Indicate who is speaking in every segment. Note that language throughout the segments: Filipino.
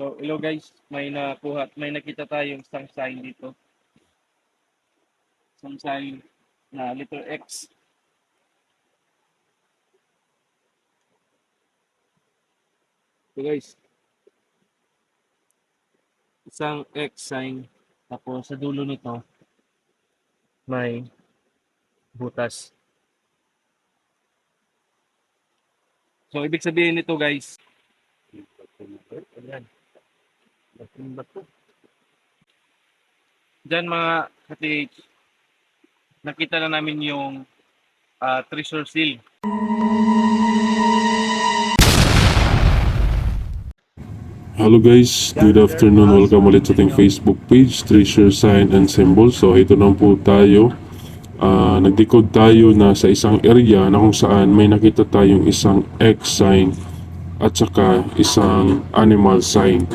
Speaker 1: So, hello guys, may nakita tayong isang sign dito. Isang sign na letter X. So guys, isang X sign. Tapos sa dulo nito, may butas. So, ibig sabihin nito guys, ayan, bato. Diyan mga ka-TH, nakita na namin yung treasure seal.
Speaker 2: Hello guys, good afternoon. Welcome ulit sa ating Facebook page, Treasure Sign and Symbol. So ito na po tayo. Nag-decode tayo na sa isang area na kung saan may nakita tayong isang X sign at saka isang animal sign.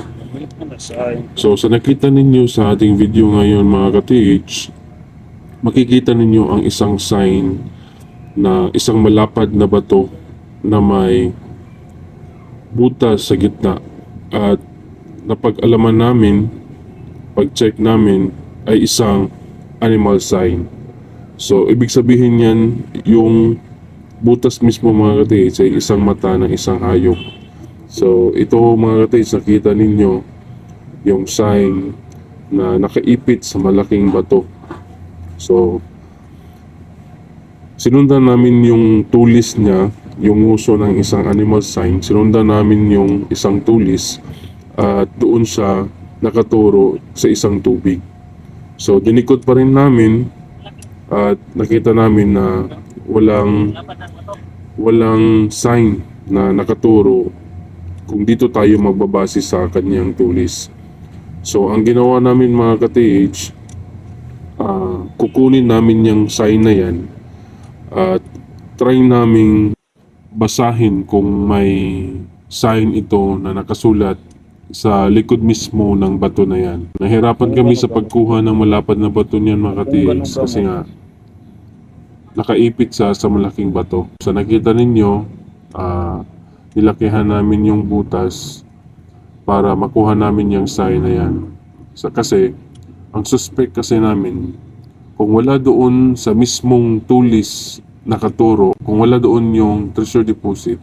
Speaker 2: So sa nakita ninyo sa ating video ngayon mga ka-TH, makikita ninyo ang isang sign na isang malapad na bato na may butas sa gitna. At napag-alaman namin, pag-check namin, ay isang animal sign. So, ibig sabihin yan, yung butas mismo mga ka-TH ay isang mata ng isang hayop. So, ito mga ka-TH, nakita ninyo yung sign na nakaipit sa malaking bato. So, sinundan namin yung tulis niya, yung uso ng isang animal sign. Sinundan namin yung isang tulis at doon siya nakaturo sa isang tubig. So, dinikot pa rin namin at nakita namin na walang sign na nakaturo kung dito tayo magbabase sa kanyang tulis. So, ang ginawa namin mga ka-TH, kukunin namin yung sign na yan at try naming basahin kung may sign ito na nakasulat sa likod mismo ng bato na yan. Nahirapan kami sa pagkuha ng malapad na bato niyan mga ka-TH kasi nga nakaipit sa malaking bato. Sa nakita ninyo, nilakihan namin yung butas para makuha namin yung sign na yan. Kasi ang suspect kasi namin, kung wala doon sa mismong tulis nakaturo, kung wala doon yung treasure deposit,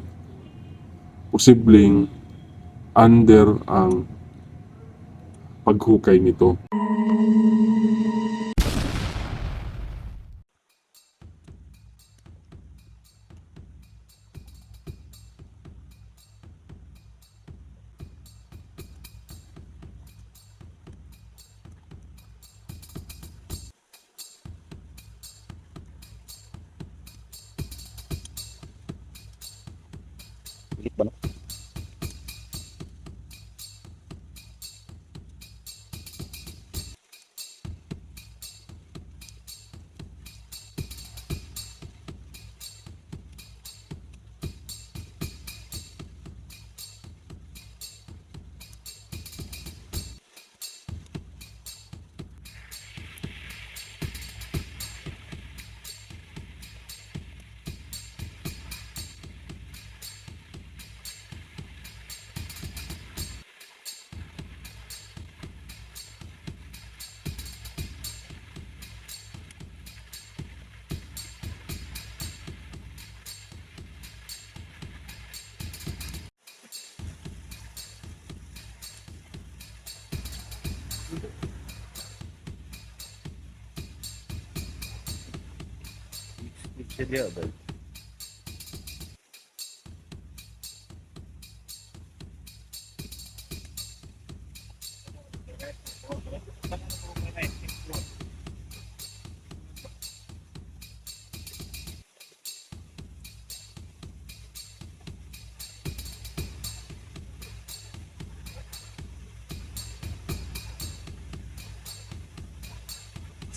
Speaker 2: posibleng under ang paghukay nito.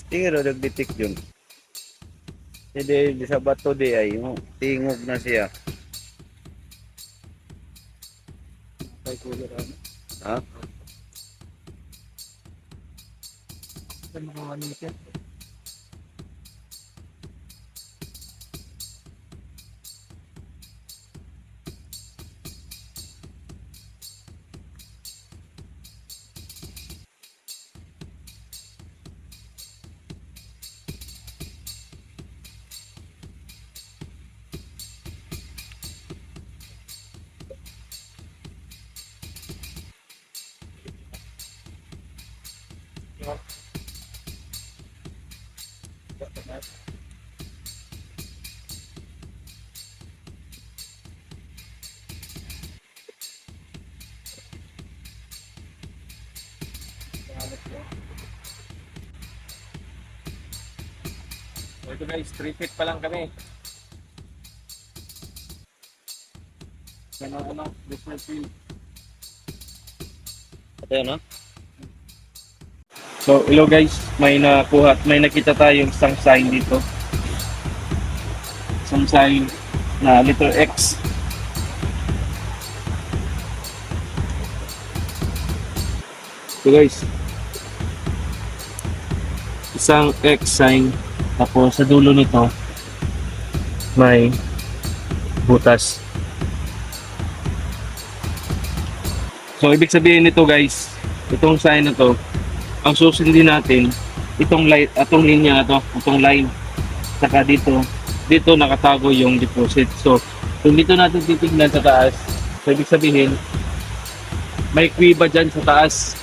Speaker 3: Tingin nagditik yun. Hindi sa bato di ay tingog na siya. Ha?
Speaker 1: So ito guys, 3 feet pa lang kami. Yan ako na, business field.
Speaker 3: Ito yun, no?
Speaker 1: So, hello guys, may nakuha at may nakita tayong isang sign dito. Isang sign na letter X. So guys, isang X sign, tapos sa dulo nito may butas. So, ibig sabihin nito guys, itong sign na to, ang susundin natin, itong light, atong linya na to, itong line, saka dito nakatago yung deposit. So, kung dito natin titignan sa taas, so ibig sabihin, may kuweba dyan sa taas.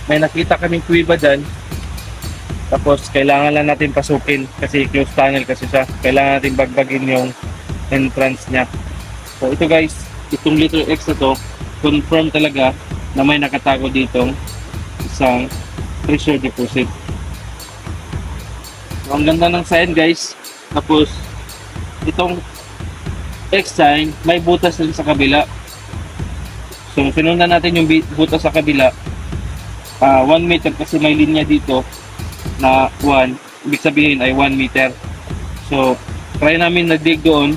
Speaker 1: May nakita kaming kuweba dyan, tapos kailangan lang natin pasukin kasi closed tunnel kasi siya. Kailangan natin bagbagin yung entrance niya. So, ito guys, itong letter X na to, confirm talaga na may nakatago dito isang treasure deposit. So, ang ganda ng sign guys. Tapos itong X sign may butas din sa kabila. So sinundan natin yung butas sa kabila. 1 meter kasi may linya dito na 1, ibig sabihin ay 1 meter. So try namin nagdig doon.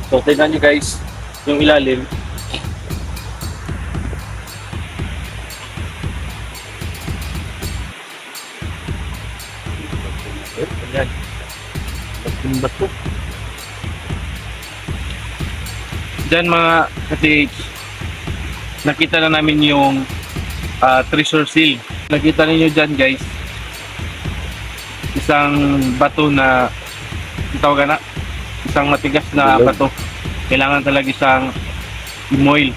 Speaker 1: So tingnan nyo guys yung ilalim. Ayan. Bato. Diyan mga katik, nakita na namin yung treasure seal. Nakita niyo dyan guys, isang bato na tawag na, isang matigas na bato. Kailangan talaga isang imoil